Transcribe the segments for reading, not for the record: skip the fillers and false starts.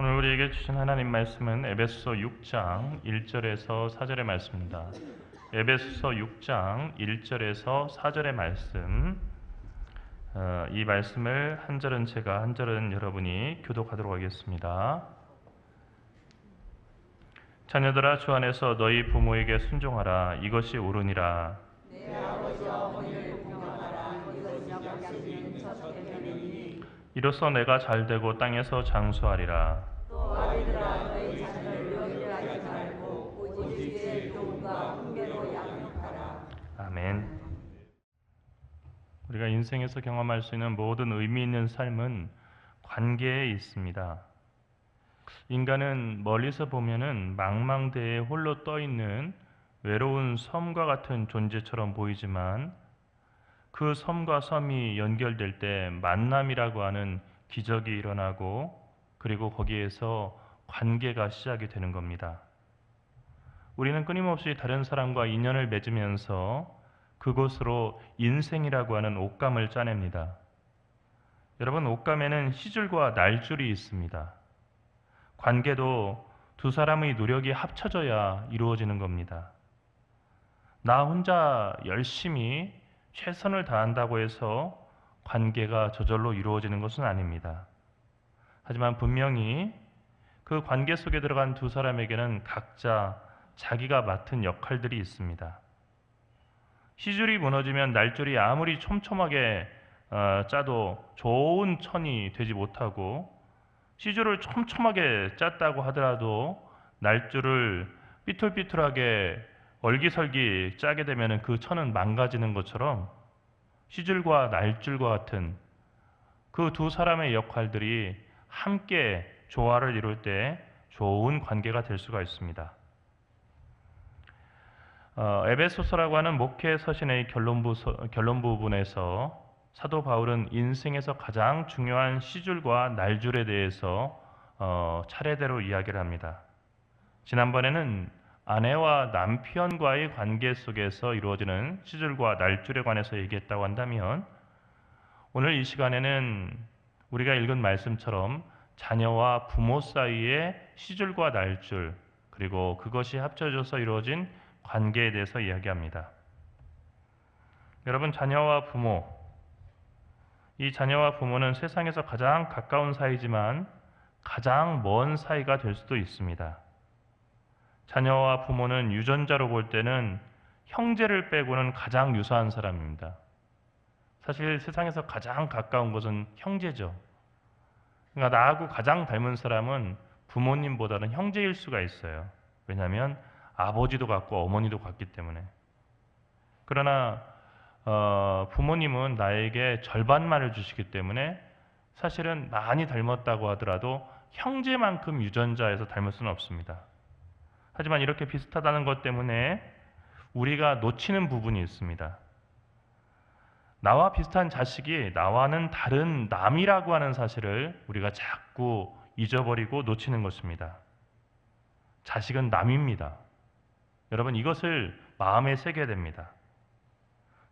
오늘 우리에게 주신 하나님 말씀은 에베소서 6장 1절에서 4절의 말씀입니다. 에베소서 6장 1절에서 4절의 말씀, 이 말씀을 한 절은 제가, 한 절은 여러분이 교독하도록 하겠습니다. 자녀들아, 주 안에서 너희 부모에게 순종하라. 이것이 옳으니라. 내 아버지 어머니를 공경하라. 이것이 약속인 첫 계명이니. 이로써 내가 잘되고 땅에서 장수하리라. 또 아이들아, 너희 자녀를 열려 하지 말고 오직 주의 교훈과 훈계로 양육하라. 아멘. 우리가 인생에서 경험할 수 있는 모든 의미 있는 삶은 관계에 있습니다. 인간은 멀리서 보면은 망망대해에 홀로 떠 있는 외로운 섬과 같은 존재처럼 보이지만, 그 섬과 섬이 연결될 때 만남이라고 하는 기적이 일어나고, 그리고 거기에서 관계가 시작이 되는 겁니다. 우리는 끊임없이 다른 사람과 인연을 맺으면서 그곳으로 인생이라고 하는 옷감을 짜냅니다. 여러분, 옷감에는 시줄과 날줄이 있습니다. 관계도 두 사람의 노력이 합쳐져야 이루어지는 겁니다. 나 혼자 열심히 최선을 다한다고 해서 관계가 저절로 이루어지는 것은 아닙니다. 하지만 분명히 그 관계 속에 들어간 두 사람에게는 각자 자기가 맡은 역할들이 있습니다. 시줄이 무너지면 날줄이 아무리 촘촘하게 짜도 좋은 천이 되지 못하고, 시줄을 촘촘하게 짰다고 하더라도 날줄을 삐뚤삐뚤하게 얼기설기 짜게 되면 그 천은 망가지는 것처럼, 시줄과 날줄과 같은 그 두 사람의 역할들이 함께 조화를 이룰 때 좋은 관계가 될 수가 있습니다. 에베소서라고 하는 목회 서신의 결론 부분에서 사도 바울은 인생에서 가장 중요한 시줄과 날줄에 대해서 차례대로 이야기를 합니다. 지난번에는 아내와 남편과의 관계 속에서 이루어지는 시줄과 날줄에 관해서 얘기했다고 한다면, 오늘 이 시간에는 우리가 읽은 말씀처럼 자녀와 부모 사이의 시줄과 날줄, 그리고 그것이 합쳐져서 이루어진 관계에 대해서 이야기합니다. 여러분, 자녀와 부모, 이 자녀와 부모는 세상에서 가장 가까운 사이지만 가장 먼 사이가 될 수도 있습니다. 자녀와 부모는 유전자로 볼 때는 형제를 빼고는 가장 유사한 사람입니다. 사실 세상에서 가장 가까운 것은 형제죠. 그러니까 나하고 가장 닮은 사람은 부모님보다는 형제일 수가 있어요. 왜냐하면 아버지도 같고 어머니도 같기 때문에. 그러나 부모님은 나에게 절반만을 주시기 때문에 사실은 많이 닮았다고 하더라도 형제만큼 유전자에서 닮을 수는 없습니다. 하지만 이렇게 비슷하다는 것 때문에 우리가 놓치는 부분이 있습니다. 나와 비슷한 자식이 나와는 다른 남이라고 하는 사실을 우리가 자꾸 잊어버리고 놓치는 것입니다. 자식은 남입니다. 여러분, 이것을 마음에 새겨야 됩니다.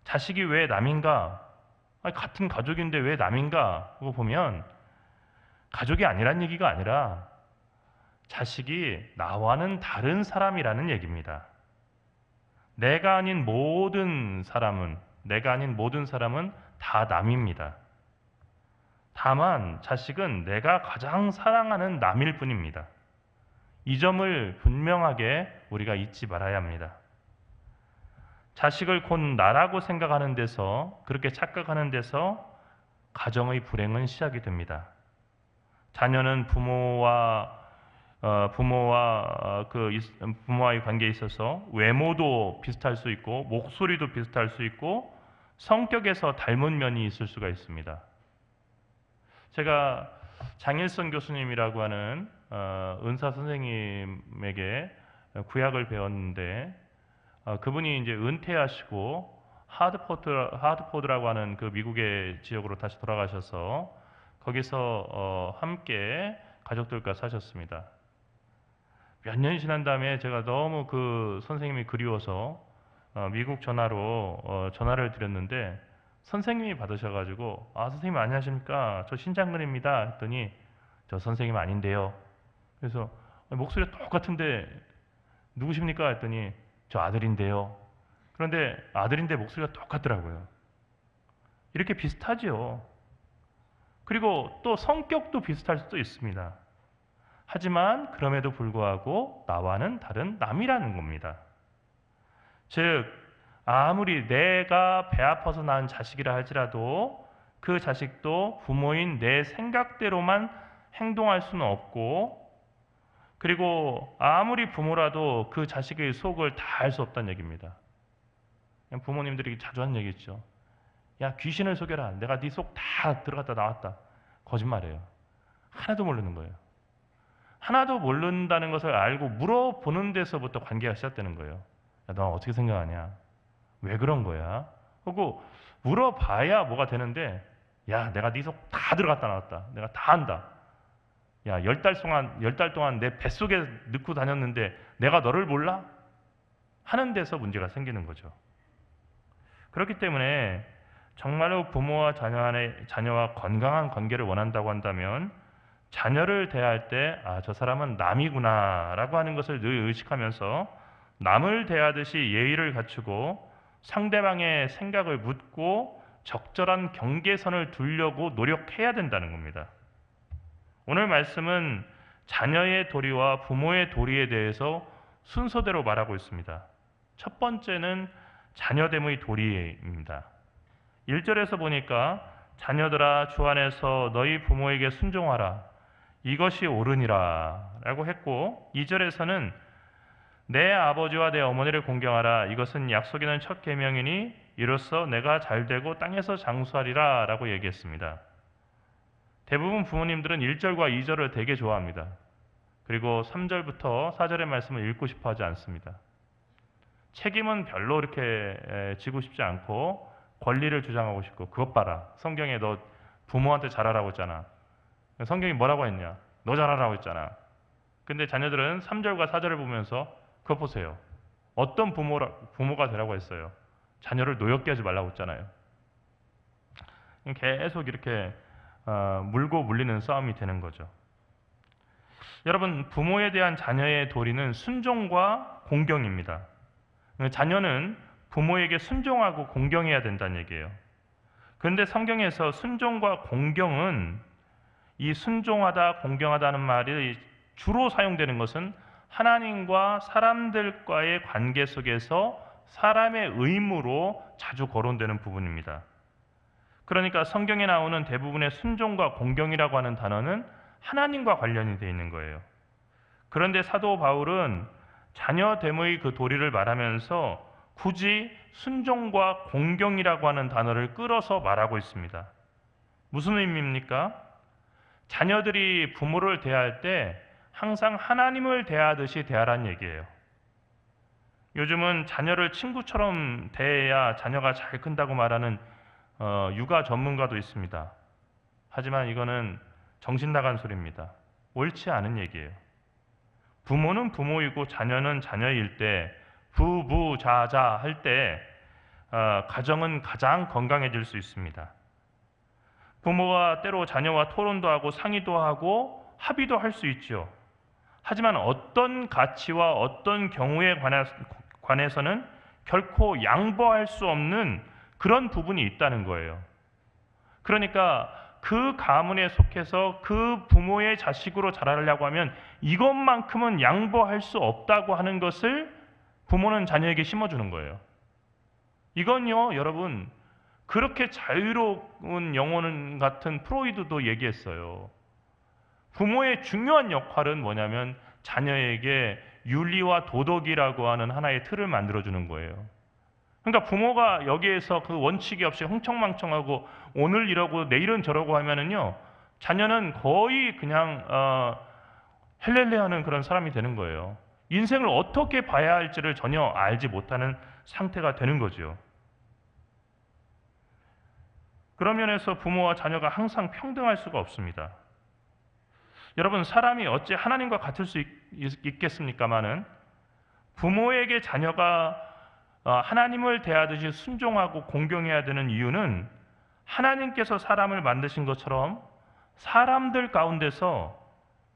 자식이 왜 남인가? 같은 가족인데 왜 남인가? 하고 보면 가족이 아니란 얘기가 아니라 자식이 나와는 다른 사람이라는 얘기입니다. 내가 아닌 모든 사람은 다 남입니다. 다만 자식은 내가 가장 사랑하는 남일 뿐입니다. 이 점을 분명하게 우리가 잊지 말아야 합니다. 자식을 곧 나라고 생각하는 데서, 그렇게 착각하는 데서 가정의 불행은 시작이 됩니다. 자녀는 부모와의 관계에 있어서 외모도 비슷할 수 있고, 목소리도 비슷할 수 있고, 성격에서 닮은 면이 있을 수가 있습니다. 제가 장일성 교수님이라고 하는 은사 선생님에게 구약을 배웠는데, 그분이 이제 은퇴하시고 하드포드라고 하는 그 미국의 지역으로 다시 돌아가셔서 거기서 함께 가족들과 사셨습니다. 몇 년이 지난 다음에 제가 너무 그 선생님이 그리워서 미국 전화로 전화를 드렸는데, 선생님이 받으셔가지고 선생님 안녕하십니까? 저 신장근입니다. 했더니 저 선생님 아닌데요. 그래서 목소리가 똑같은데 누구십니까? 했더니 저 아들인데요. 그런데 아들인데 목소리가 똑같더라고요. 이렇게 비슷하죠. 그리고 또 성격도 비슷할 수도 있습니다. 하지만 그럼에도 불구하고 나와는 다른 남이라는 겁니다. 즉 아무리 내가 배 아파서 낳은 자식이라 할지라도 그 자식도 부모인 내 생각대로만 행동할 수는 없고, 그리고 아무리 부모라도 그 자식의 속을 다 알 수 없다는 얘기입니다. 부모님들이 자주 하는 얘기 있죠. 야, 귀신을 속여라. 내가 네 속 다 들어갔다 나왔다. 거짓말이에요. 하나도 모르는 거예요. 하나도 모른다는 것을 알고 물어보는 데서부터 관계가 시작되는 거예요. 야, 너 어떻게 생각하냐? 왜 그런 거야? 하고 물어봐야 뭐가 되는데, 야, 내가 네 속 다 들어갔다 나왔다. 내가 다 안다. 야, 10달 동안 내 뱃속에 넣고 다녔는데 내가 너를 몰라? 하는 데서 문제가 생기는 거죠. 그렇기 때문에 정말로 부모와 자녀와 건강한 관계를 원한다고 한다면 자녀를 대할 때 저 사람은 남이구나 라고 하는 것을 늘 의식하면서 남을 대하듯이 예의를 갖추고 상대방의 생각을 묻고 적절한 경계선을 두려고 노력해야 된다는 겁니다. 오늘 말씀은 자녀의 도리와 부모의 도리에 대해서 순서대로 말하고 있습니다. 첫 번째는 자녀됨의 도리입니다. 1절에서 보니까 자녀들아 주 안에서 너희 부모에게 순종하라. 이것이 옳으니라 라고 했고, 2절에서는 내 아버지와 내 어머니를 공경하라. 이것은 약속이는 첫 계명이니 이로써 내가 잘되고 땅에서 장수하리라 라고 얘기했습니다. 대부분 부모님들은 1절과 2절을 되게 좋아합니다. 그리고 3절부터 4절의 말씀을 읽고 싶어 하지 않습니다. 책임은 별로 이렇게 지고 싶지 않고 권리를 주장하고 싶고, 그것 봐라. 성경에 너 부모한테 잘하라고 했잖아. 성경이 뭐라고 했냐? 너 잘하라고 했잖아. 근데 자녀들은 3절과 4절을 보면서 그것 보세요. 어떤 부모가 되라고 했어요? 자녀를 노엽게 하지 말라고 했잖아요. 계속 이렇게 물고 물리는 싸움이 되는 거죠. 여러분, 부모에 대한 자녀의 도리는 순종과 공경입니다. 자녀는 부모에게 순종하고 공경해야 된다는 얘기예요. 그런데 성경에서 순종과 공경은, 이 순종하다, 공경하다는 말이 주로 사용되는 것은 하나님과 사람들과의 관계 속에서 사람의 의무로 자주 거론되는 부분입니다. 그러니까 성경에 나오는 대부분의 순종과 공경이라고 하는 단어는 하나님과 관련이 되어 있는 거예요. 그런데 사도 바울은 자녀됨의 그 도리를 말하면서 굳이 순종과 공경이라고 하는 단어를 끌어서 말하고 있습니다. 무슨 의미입니까? 자녀들이 부모를 대할 때 항상 하나님을 대하듯이 대하라는 얘기예요. 요즘은 자녀를 친구처럼 대해야 자녀가 잘 큰다고 말하는 육아 전문가도 있습니다. 하지만 이거는 정신 나간 소리입니다. 옳지 않은 얘기예요. 부모는 부모이고 자녀는 자녀일 때, 부부자자 할 때 가정은 가장 건강해질 수 있습니다. 부모가 때로 자녀와 토론도 하고 상의도 하고 합의도 할 수 있죠. 하지만 어떤 가치와 어떤 경우에 관해서는 결코 양보할 수 없는 그런 부분이 있다는 거예요. 그러니까 그 가문에 속해서 그 부모의 자식으로 자라려고 하면 이것만큼은 양보할 수 없다고 하는 것을 부모는 자녀에게 심어주는 거예요. 이건요, 여러분, 그렇게 자유로운 영혼 같은 프로이드도 얘기했어요. 부모의 중요한 역할은 뭐냐면 자녀에게 윤리와 도덕이라고 하는 하나의 틀을 만들어주는 거예요. 그러니까 부모가 여기에서 그 원칙이 없이 흥청망청하고 오늘 이러고 내일은 저러고 하면은요, 자녀는 거의 그냥 헬렐레하는 그런 사람이 되는 거예요. 인생을 어떻게 봐야 할지를 전혀 알지 못하는 상태가 되는 거죠. 그런 면에서 부모와 자녀가 항상 평등할 수가 없습니다. 여러분, 사람이 어찌 하나님과 같을 수 있겠습니까마는 부모에게 자녀가 하나님을 대하듯이 순종하고 공경해야 되는 이유는 하나님께서 사람을 만드신 것처럼 사람들 가운데서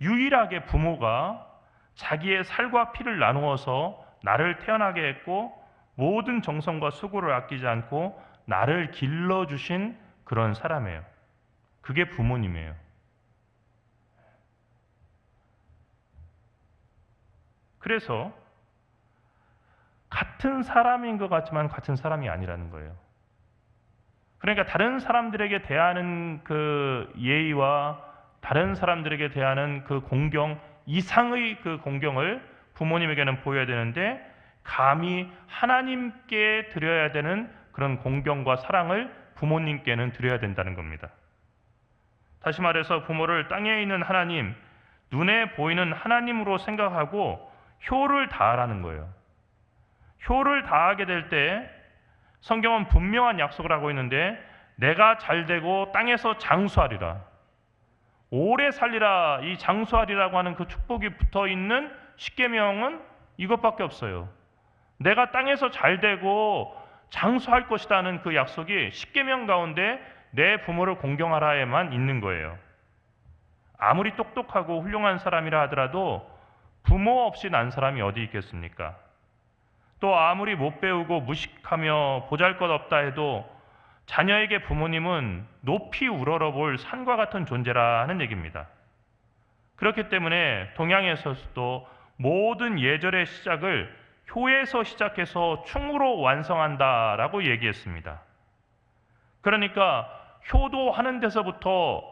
유일하게 부모가 자기의 살과 피를 나누어서 나를 태어나게 했고 모든 정성과 수고를 아끼지 않고 나를 길러주신 그런 사람이에요. 그게 부모님이에요. 그래서 같은 사람인 것 같지만 같은 사람이 아니라는 거예요. 그러니까 다른 사람들에게 대하는 그 예의와 다른 사람들에게 대하는 그 공경 이상의 그 공경을 부모님에게는 보여야 되는데 감히 하나님께 드려야 되는 그런 공경과 사랑을 부모님께는 드려야 된다는 겁니다. 다시 말해서 부모를 땅에 있는 하나님, 눈에 보이는 하나님으로 생각하고 효를 다하라는 거예요. 효를 다하게 될 때 성경은 분명한 약속을 하고 있는데 내가 잘되고 땅에서 장수하리라. 오래 살리라. 이 장수하리라고 하는 그 축복이 붙어있는 십계명은 이것밖에 없어요. 내가 땅에서 잘되고 장수할 것이라는 그 약속이 십계명 가운데 내 부모를 공경하라에만 있는 거예요. 아무리 똑똑하고 훌륭한 사람이라 하더라도 부모 없이 난 사람이 어디 있겠습니까? 또 아무리 못 배우고 무식하며 보잘것없다 해도 자녀에게 부모님은 높이 우러러볼 산과 같은 존재라 하는 얘기입니다. 그렇기 때문에 동양에서도 모든 예절의 시작을 효에서 시작해서 충으로 완성한다라고 얘기했습니다. 그러니까 효도하는 데서부터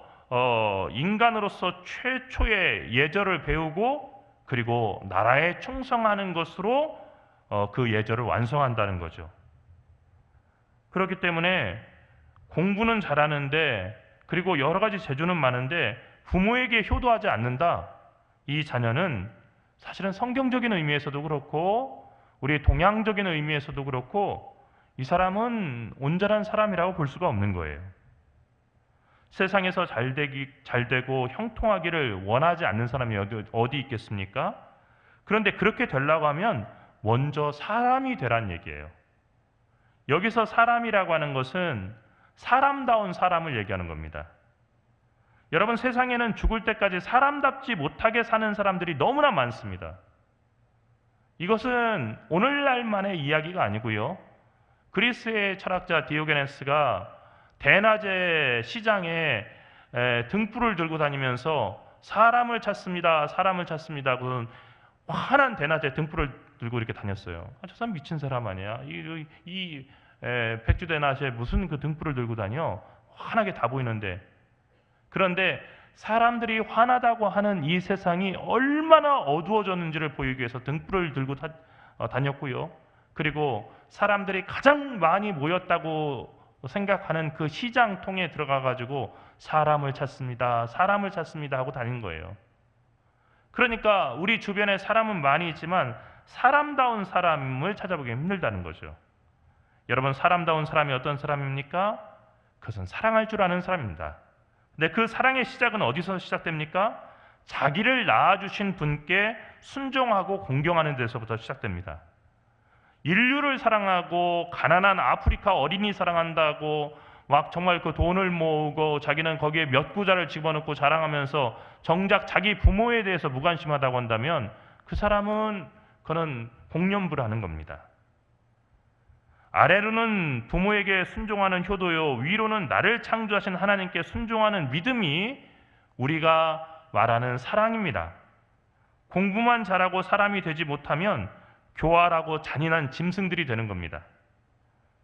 인간으로서 최초의 예절을 배우고 그리고 나라에 충성하는 것으로 그 예절을 완성한다는 거죠. 그렇기 때문에 공부는 잘하는데 그리고 여러 가지 재주는 많은데 부모에게 효도하지 않는다. 이 자녀는 사실은 성경적인 의미에서도 그렇고 우리 동양적인 의미에서도 그렇고 이 사람은 온전한 사람이라고 볼 수가 없는 거예요. 세상에서 잘되고 형통하기를 원하지 않는 사람이 어디 있겠습니까? 그런데 그렇게 되려고 하면 먼저 사람이 되란 얘기예요. 여기서 사람이라고 하는 것은 사람다운 사람을 얘기하는 겁니다. 여러분, 세상에는 죽을 때까지 사람답지 못하게 사는 사람들이 너무나 많습니다. 이것은 오늘날만의 이야기가 아니고요. 그리스의 철학자 디오게네스가 대낮에 시장에 등불을 들고 다니면서 사람을 찾습니다. 사람을 찾습니다. 그런 환한 대낮에 등불을 들고 이렇게 다녔어요. 저 사람 미친 사람 아니야? 이 백주대낮에 무슨 그 등불을 들고 다녀? 환하게 다 보이는데. 그런데 사람들이 환하다고 하는 이 세상이 얼마나 어두워졌는지를 보이기 위해서 등불을 들고 다녔고요. 그리고 사람들이 가장 많이 모였다고 생각하는 그 시장통에 들어가가지고 사람을 찾습니다. 사람을 찾습니다 하고 다닌 거예요. 그러니까 우리 주변에 사람은 많이 있지만 사람다운 사람을 찾아보기 힘들다는 거죠. 여러분, 사람다운 사람이 어떤 사람입니까? 그것은 사랑할 줄 아는 사람입니다. 근데 그 사랑의 시작은 어디서 시작됩니까? 자기를 낳아주신 분께 순종하고 공경하는 데서부터 시작됩니다. 인류를 사랑하고 가난한 아프리카 어린이 사랑한다고 막 정말 그 돈을 모으고 자기는 거기에 몇 구자를 집어넣고 자랑하면서 정작 자기 부모에 대해서 무관심하다고 한다면 그 사람은 그는 공연부라는 겁니다. 아래로는 부모에게 순종하는 효도요, 위로는 나를 창조하신 하나님께 순종하는 믿음이 우리가 말하는 사랑입니다. 공부만 잘하고 사람이 되지 못하면 교활하고 잔인한 짐승들이 되는 겁니다.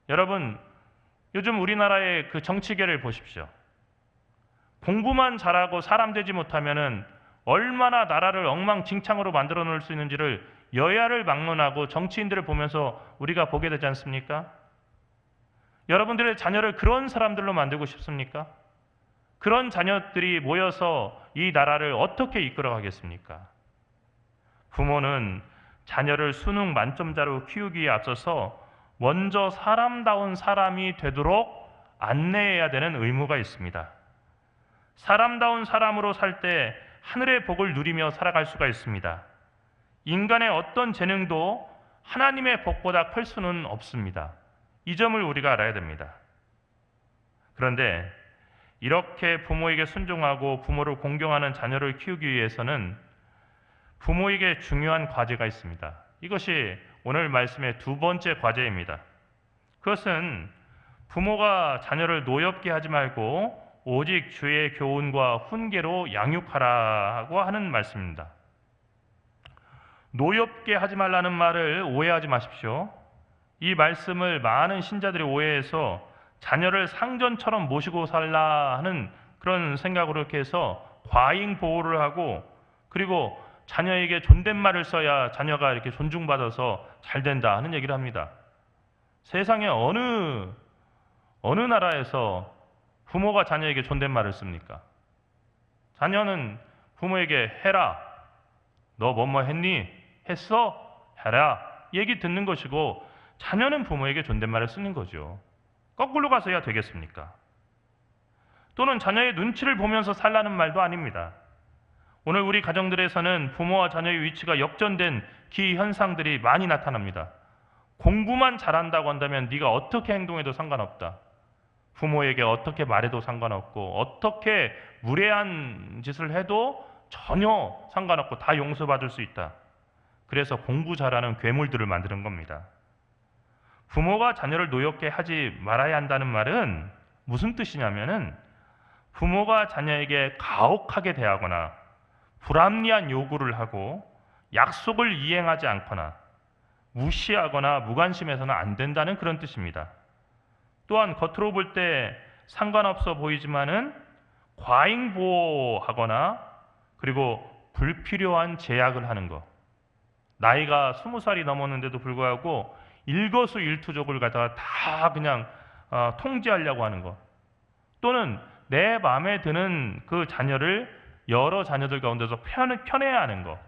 여러분, 요즘 우리나라의 그 정치계를 보십시오. 공부만 잘하고 사람 되지 못하면은 얼마나 나라를 엉망진창으로 만들어 놓을 수 있는지를 여야를 막론하고 정치인들을 보면서 우리가 보게 되지 않습니까? 여러분들의 자녀를 그런 사람들로 만들고 싶습니까? 그런 자녀들이 모여서 이 나라를 어떻게 이끌어 가겠습니까? 부모는 자녀를 수능 만점자로 키우기에 앞서서 먼저 사람다운 사람이 되도록 안내해야 되는 의무가 있습니다. 사람다운 사람으로 살 때 하늘의 복을 누리며 살아갈 수가 있습니다. 인간의 어떤 재능도 하나님의 복보다 클 수는 없습니다. 이 점을 우리가 알아야 됩니다. 그런데 이렇게 부모에게 순종하고 부모를 공경하는 자녀를 키우기 위해서는 부모에게 중요한 과제가 있습니다. 이것이 오늘 말씀의 두 번째 과제입니다. 그것은 부모가 자녀를 노엽게 하지 말고 오직 주의 교훈과 훈계로 양육하라고 하는 말씀입니다. 노엽게 하지 말라는 말을 오해하지 마십시오. 이 말씀을 많은 신자들이 오해해서 자녀를 상전처럼 모시고 살라 하는 그런 생각으로 이렇게 해서 과잉 보호를 하고, 그리고 자녀에게 존댓말을 써야 자녀가 이렇게 존중받아서 잘 된다 하는 얘기를 합니다. 세상에 어느 나라에서 부모가 자녀에게 존댓말을 씁니까? 자녀는 부모에게 해라, 너 뭐뭐 했니? 했어? 해라, 얘기 듣는 것이고, 자녀는 부모에게 존댓말을 쓰는 거죠. 거꾸로 가서야 되겠습니까? 또는 자녀의 눈치를 보면서 살라는 말도 아닙니다. 오늘 우리 가정들에서는 부모와 자녀의 위치가 역전된 기현상들이 많이 나타납니다. 공부만 잘한다고 한다면 네가 어떻게 행동해도 상관없다. 부모에게 어떻게 말해도 상관없고, 어떻게 무례한 짓을 해도 전혀 상관없고 다 용서받을 수 있다. 그래서 공부 잘하는 괴물들을 만드는 겁니다. 부모가 자녀를 노엽게 하지 말아야 한다는 말은 무슨 뜻이냐면은, 부모가 자녀에게 가혹하게 대하거나 불합리한 요구를 하고 약속을 이행하지 않거나 무시하거나 무관심해서는 안 된다는 그런 뜻입니다. 또한 겉으로 볼 때 상관없어 보이지만은 과잉 보호하거나 그리고 불필요한 제약을 하는 것. 나이가 20살이 넘었는데도 불구하고 일거수일투족을 갖다가 다 그냥 통제하려고 하는 것. 또는 내 마음에 드는 그 자녀를 여러 자녀들 가운데서 편애해야 하는 것.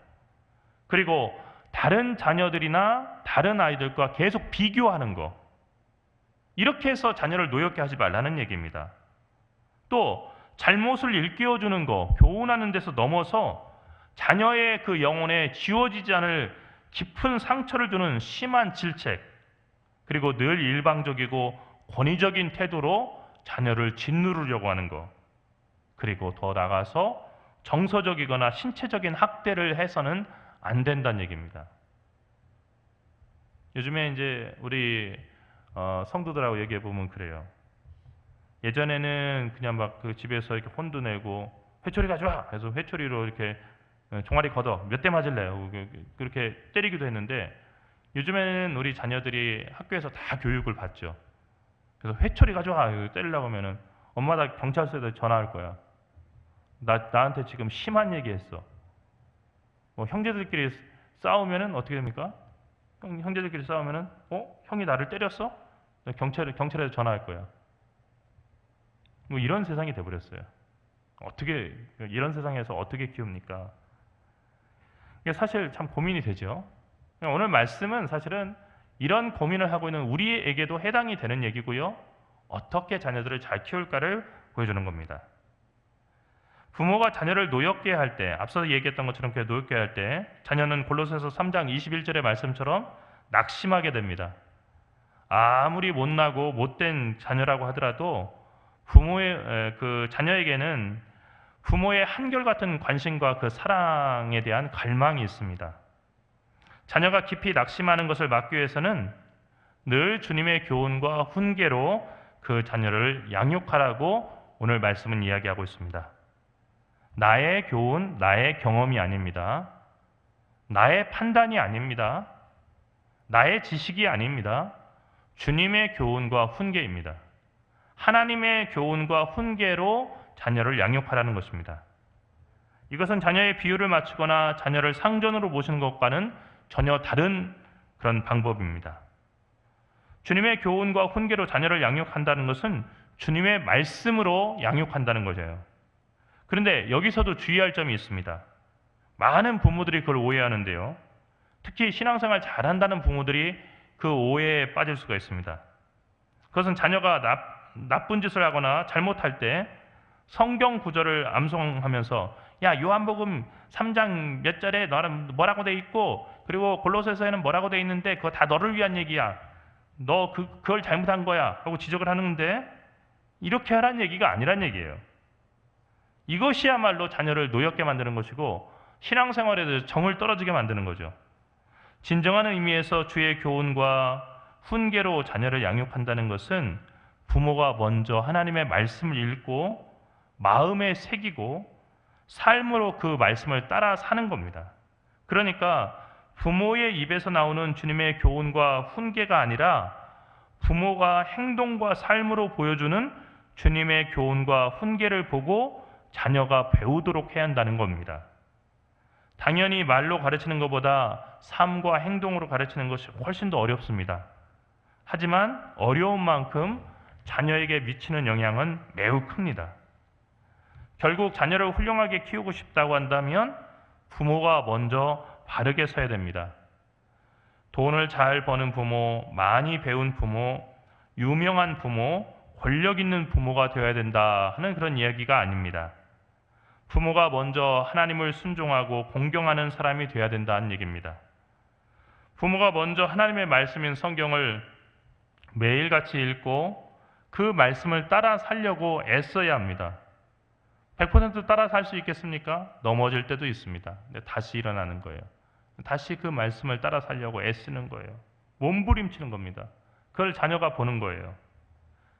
그리고 다른 자녀들이나 다른 아이들과 계속 비교하는 것. 이렇게 해서 자녀를 노엽게 하지 말라는 얘기입니다. 또 잘못을 일깨워주는 것, 교훈하는 데서 넘어서 자녀의 그 영혼에 지워지지 않을 깊은 상처를 주는 심한 질책, 그리고 늘 일방적이고 권위적인 태도로 자녀를 짓누르려고 하는 것, 그리고 더 나아가서 정서적이거나 신체적인 학대를 해서는 안 된다는 얘기입니다. 요즘에 이제 우리 성도들하고 얘기해 보면 그래요. 예전에는 그냥 막 그 집에서 이렇게 혼도 내고 회초리 가져와, 그래서 회초리로 이렇게 종아리 걷어, 몇 대 맞을래요? 그렇게 때리기도 했는데, 요즘에는 우리 자녀들이 학교에서 다 교육을 받죠. 그래서 회초리 가져와 때리려고 하면은 엄마가 경찰서에 전화할 거야. 나한테 지금 심한 얘기했어. 뭐 형제들끼리 싸우면은 어떻게 됩니까? 형제들끼리 싸우면은 형이 나를 때렸어? 경찰에 전화할 거야. 뭐 이런 세상이 돼버렸어요. 어떻게 이런 세상에서 어떻게 키웁니까? 이게 사실 참 고민이 되죠. 오늘 말씀은 사실은 이런 고민을 하고 있는 우리에게도 해당이 되는 얘기고요. 어떻게 자녀들을 잘 키울까를 보여주는 겁니다. 부모가 자녀를 노엽게 할 때, 앞서 얘기했던 것처럼 그 노엽게 할 때 자녀는 골로새서 3장 21절의 말씀처럼 낙심하게 됩니다. 아무리 못나고 못된 자녀라고 하더라도 부모의 그 자녀에게는 부모의 한결같은 관심과 그 사랑에 대한 갈망이 있습니다. 자녀가 깊이 낙심하는 것을 막기 위해서는 늘 주님의 교훈과 훈계로 그 자녀를 양육하라고 오늘 말씀은 이야기하고 있습니다. 나의 교훈, 나의 경험이 아닙니다. 나의 판단이 아닙니다. 나의 지식이 아닙니다. 주님의 교훈과 훈계입니다. 하나님의 교훈과 훈계로 자녀를 양육하라는 것입니다. 이것은 자녀의 비율을 맞추거나 자녀를 상전으로 모시는 것과는 전혀 다른 그런 방법입니다. 주님의 교훈과 훈계로 자녀를 양육한다는 것은 주님의 말씀으로 양육한다는 거죠. 그런데 여기서도 주의할 점이 있습니다. 많은 부모들이 그걸 오해하는데요. 특히 신앙생활 잘한다는 부모들이 그 오해에 빠질 수가 있습니다. 그것은 자녀가 나쁜 짓을 하거나 잘못할 때 성경 구절을 암송하면서 야, 요한복음 3장 몇 절에 뭐라고 돼 있고, 그리고 골로새서에는 뭐라고 돼 있는데 그거 다 너를 위한 얘기야. 너 그걸 잘못한 거야 하고 지적을 하는데, 이렇게 하라는 얘기가 아니란 얘기예요. 이것이야말로 자녀를 노엽게 만드는 것이고 신앙생활에 대해서 정을 떨어지게 만드는 거죠. 진정한 의미에서 주의 교훈과 훈계로 자녀를 양육한다는 것은 부모가 먼저 하나님의 말씀을 읽고 마음에 새기고 삶으로 그 말씀을 따라 사는 겁니다. 그러니까 부모의 입에서 나오는 주님의 교훈과 훈계가 아니라 부모가 행동과 삶으로 보여주는 주님의 교훈과 훈계를 보고 자녀가 배우도록 해야 한다는 겁니다. 당연히 말로 가르치는 것보다 삶과 행동으로 가르치는 것이 훨씬 더 어렵습니다. 하지만 어려운 만큼 자녀에게 미치는 영향은 매우 큽니다. 결국 자녀를 훌륭하게 키우고 싶다고 한다면 부모가 먼저 바르게 서야 됩니다. 돈을 잘 버는 부모, 많이 배운 부모, 유명한 부모, 권력 있는 부모가 되어야 된다 하는 그런 이야기가 아닙니다. 부모가 먼저 하나님을 순종하고 공경하는 사람이 되어야 된다는 얘기입니다. 부모가 먼저 하나님의 말씀인 성경을 매일같이 읽고 그 말씀을 따라 살려고 애써야 합니다. 100% 따라 살 수 있겠습니까? 넘어질 때도 있습니다. 근데 다시 일어나는 거예요. 다시 그 말씀을 따라 살려고 애쓰는 거예요. 몸부림치는 겁니다. 그걸 자녀가 보는 거예요.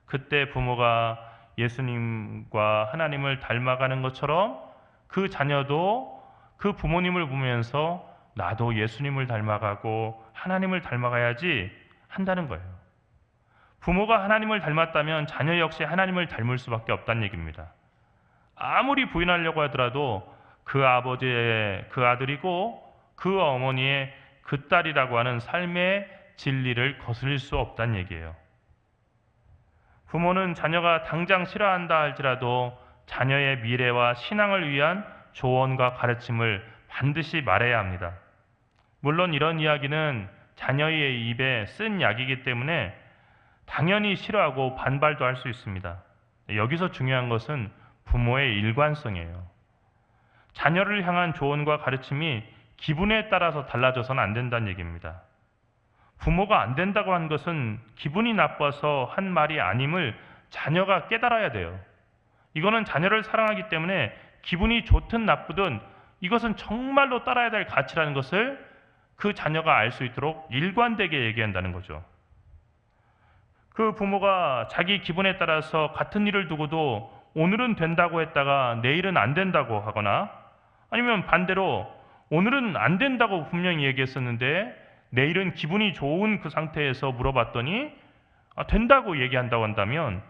그때 부모가 예수님과 하나님을 닮아가는 것처럼 그 자녀도 그 부모님을 보면서 나도 예수님을 닮아가고 하나님을 닮아가야지 한다는 거예요. 부모가 하나님을 닮았다면 자녀 역시 하나님을 닮을 수밖에 없다는 얘기입니다. 아무리 부인하려고 하더라도 그 아버지의 그 아들이고 그 어머니의 그 딸이라고 하는 삶의 진리를 거스릴 수 없다는 얘기예요. 부모는 자녀가 당장 싫어한다 할지라도 자녀의 미래와 신앙을 위한 조언과 가르침을 반드시 말해야 합니다. 물론 이런 이야기는 자녀의 입에 쓴 약이기 때문에 당연히 싫어하고 반발도 할 수 있습니다. 여기서 중요한 것은 부모의 일관성이에요. 자녀를 향한 조언과 가르침이 기분에 따라서 달라져서는 안 된다는 얘기입니다. 부모가 안 된다고 한 것은 기분이 나빠서 한 말이 아님을 자녀가 깨달아야 돼요. 이거는 자녀를 사랑하기 때문에 기분이 좋든 나쁘든 이것은 정말로 따라야 될 가치라는 것을 그 자녀가 알 수 있도록 일관되게 얘기한다는 거죠. 그 부모가 자기 기분에 따라서 같은 일을 두고도 오늘은 된다고 했다가 내일은 안 된다고 하거나 아니면 반대로 오늘은 안 된다고 분명히 얘기했었는데 내일은 기분이 좋은 그 상태에서 물어봤더니 된다고 얘기한다고 한다면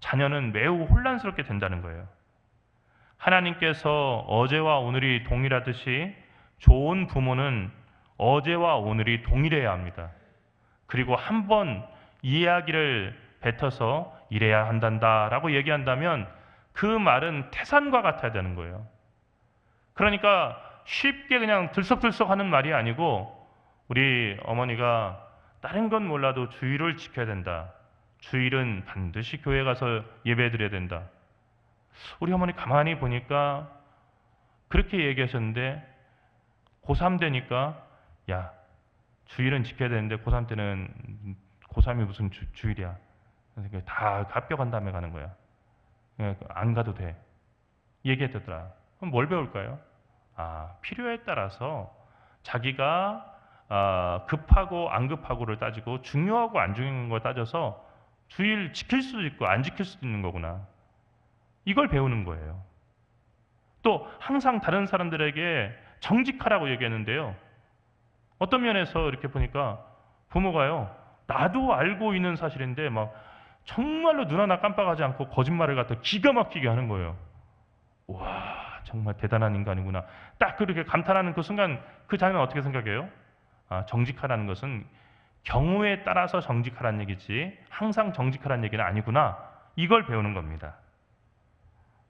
자녀는 매우 혼란스럽게 된다는 거예요. 하나님께서 어제와 오늘이 동일하듯이 좋은 부모는 어제와 오늘이 동일해야 합니다. 그리고 한번 이야기를 뱉어서 이래야 한단다라고 얘기한다면 그 말은 태산과 같아야 되는 거예요. 그러니까 쉽게 그냥 들썩들썩 하는 말이 아니고 우리 어머니가 다른 건 몰라도 주일을 지켜야 된다. 주일은 반드시 교회 가서 예배 드려야 된다. 우리 어머니 가만히 보니까 그렇게 얘기하셨는데 고3 되니까 야 주일은 지켜야 되는데 고3 때는 고3이 무슨 주일이야. 그래서 다 합격한 다음에 가는 거야. 안 가도 돼. 얘기했더라. 그럼 뭘 배울까요? 필요에 따라서 자기가 급하고 안 급하고를 따지고 중요하고 안 중요한 걸 따져서 주일 지킬 수도 있고 안 지킬 수도 있는 거구나. 이걸 배우는 거예요. 또 항상 다른 사람들에게 정직하라고 얘기했는데요. 어떤 면에서 이렇게 보니까 부모가요. 나도 알고 있는 사실인데 막 정말로 눈 하나 깜빡하지 않고 거짓말을 갖다 기가 막히게 하는 거예요. 와 정말 대단한 인간이구나. 딱 그렇게 감탄하는 그 순간 그 자녀는 어떻게 생각해요? 정직하라는 것은 경우에 따라서 정직하라는 얘기지 항상 정직하라는 얘기는 아니구나. 이걸 배우는 겁니다.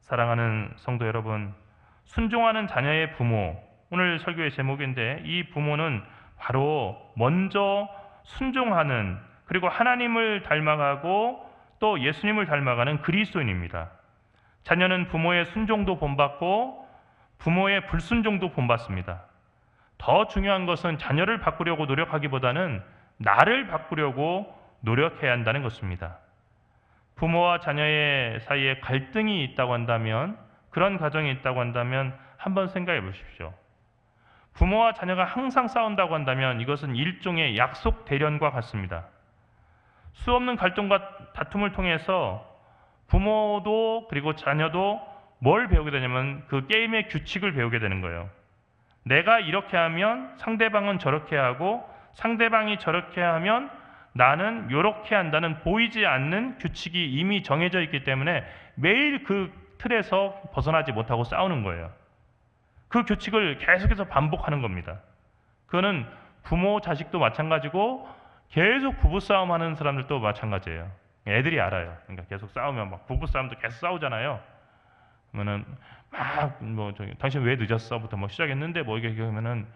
사랑하는 성도 여러분, 순종하는 자녀의 부모, 오늘 설교의 제목인데 이 부모는 바로 먼저 순종하는 그리고 하나님을 닮아가고 또 예수님을 닮아가는 그리스도인입니다. 자녀는 부모의 순종도 본받고 부모의 불순종도 본받습니다. 더 중요한 것은 자녀를 바꾸려고 노력하기보다는 나를 바꾸려고 노력해야 한다는 것입니다. 부모와 자녀의 사이에 갈등이 있다고 한다면, 그런 가정이 있다고 한다면 한번 생각해 보십시오. 부모와 자녀가 항상 싸운다고 한다면 이것은 일종의 약속 대련과 같습니다. 수없는 갈등과 다툼을 통해서 부모도 그리고 자녀도 뭘 배우게 되냐면 그 게임의 규칙을 배우게 되는 거예요. 내가 이렇게 하면 상대방은 저렇게 하고, 상대방이 저렇게 하면 나는 이렇게 한다는 보이지 않는 규칙이 이미 정해져 있기 때문에 매일 그 틀에서 벗어나지 못하고 싸우는 거예요. 그 규칙을 계속해서 반복하는 겁니다. 그거는 부모, 자식도 마찬가지고 계속 부부싸움하는 사람들도 마찬가지예요. 애들이 알아요. 그러니까 계속 싸우면 막 부부싸움도 계속 싸우잖아요. 그러면은 막 뭐 저기 당신 왜 늦었어?부터 뭐 시작했는데 뭐 이게 하면은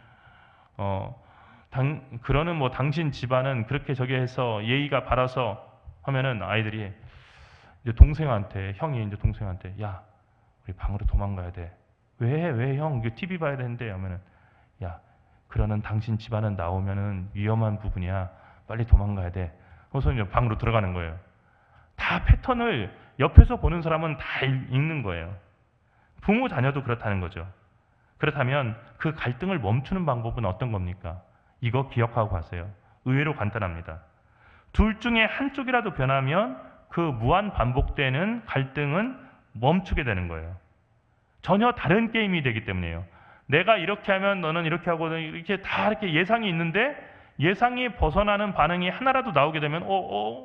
그러는 뭐 당신 집안은 그렇게 저기 해서 예의가 바라서 하면은 아이들이 이제 동생한테, 형이 이제 동생한테, 야 우리 방으로 도망가야 돼. 왜 형? 이거 TV 봐야 되는데 하면은, 야 그러는 당신 집안은 나오면은 위험한 부분이야. 빨리 도망가야 돼. 그래서 이제 방으로 들어가는 거예요. 다 패턴을 옆에서 보는 사람은 다 읽는 거예요. 부모 자녀도 그렇다는 거죠. 그렇다면 그 갈등을 멈추는 방법은 어떤 겁니까? 이거 기억하고 가세요. 의외로 간단합니다. 둘 중에 한쪽이라도 변하면 그 무한 반복되는 갈등은 멈추게 되는 거예요. 전혀 다른 게임이 되기 때문이에요. 내가 이렇게 하면 너는 이렇게 하고, 이렇게 다 이렇게 예상이 있는데 예상이 벗어나는 반응이 하나라도 나오게 되면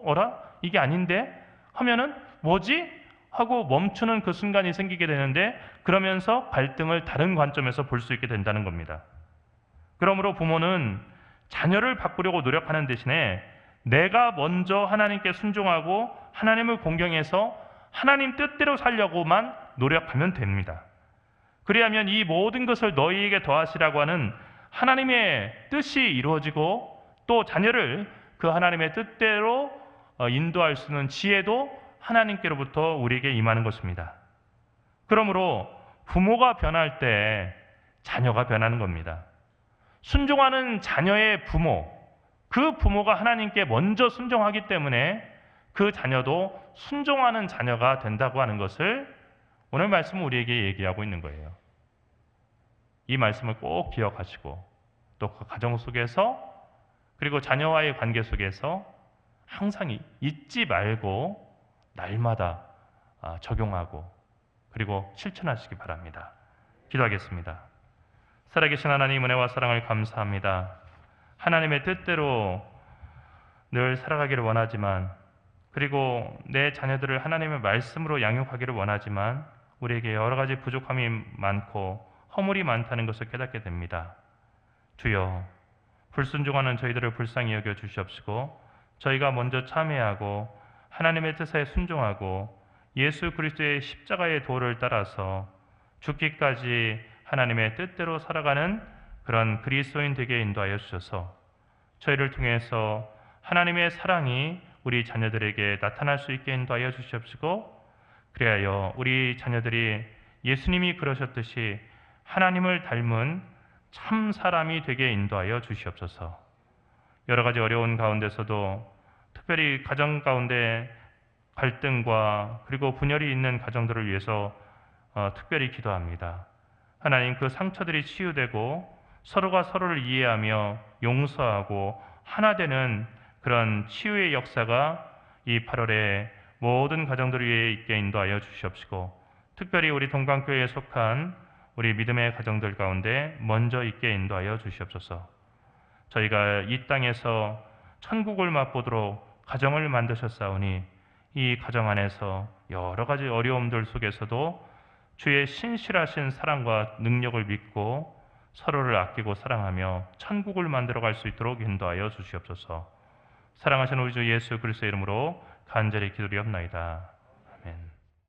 어라? 이게 아닌데? 하면은 뭐지? 하고 멈추는 그 순간이 생기게 되는데, 그러면서 갈등을 다른 관점에서 볼 수 있게 된다는 겁니다. 그러므로 부모는 자녀를 바꾸려고 노력하는 대신에 내가 먼저 하나님께 순종하고 하나님을 공경해서 하나님 뜻대로 살려고만 노력하면 됩니다. 그리하면 이 모든 것을 너희에게 더하시라고 하는 하나님의 뜻이 이루어지고, 또 자녀를 그 하나님의 뜻대로 인도할 수 있는 지혜도 하나님께로부터 우리에게 임하는 것입니다. 그러므로 부모가 변할 때 자녀가 변하는 겁니다. 순종하는 자녀의 부모, 그 부모가 하나님께 먼저 순종하기 때문에 그 자녀도 순종하는 자녀가 된다고 하는 것을 오늘 말씀은 우리에게 얘기하고 있는 거예요. 이 말씀을 꼭 기억하시고, 또 그 가정 속에서 그리고 자녀와의 관계 속에서 항상 잊지 말고 날마다 적용하고 그리고 실천하시기 바랍니다. 기도하겠습니다. 살아계신 하나님, 은혜와 사랑을 감사합니다. 하나님의 뜻대로 늘 살아가기를 원하지만, 그리고 내 자녀들을 하나님의 말씀으로 양육하기를 원하지만 우리에게 여러 가지 부족함이 많고 허물이 많다는 것을 깨닫게 됩니다. 주여, 불순종하는 저희들을 불쌍히 여겨 주시옵시고, 저희가 먼저 참회하고 하나님의 뜻에 순종하고 예수 그리스도의 십자가의 도를 따라서 죽기까지 하나님의 뜻대로 살아가는 그런 그리스도인 되게 인도하여 주셔서 저희를 통해서 하나님의 사랑이 우리 자녀들에게 나타날 수 있게 인도하여 주시옵시고, 그리하여 우리 자녀들이 예수님이 그러셨듯이 하나님을 닮은 참 사람이 되게 인도하여 주시옵소서. 여러 가지 어려운 가운데서도 특별히 가정 가운데 갈등과 그리고 분열이 있는 가정들을 위해서 특별히 기도합니다. 하나님, 그 상처들이 치유되고 서로가 서로를 이해하며 용서하고 하나 되는 그런 치유의 역사가 이 8월에 모든 가정들 위에 있게 인도하여 주시옵시고, 특별히 우리 동강교회에 속한 우리 믿음의 가정들 가운데 먼저 있게 인도하여 주시옵소서. 저희가 이 땅에서 천국을 맛보도록 가정을 만드셨사오니 이 가정 안에서 여러 가지 어려움들 속에서도 주의 신실하신 사랑과 능력을 믿고 서로를 아끼고 사랑하며 천국을 만들어갈 수 있도록 인도하여 주시옵소서. 사랑하시는 우리 주 예수 그리스도의 이름으로 간절히 기도리옵나이다.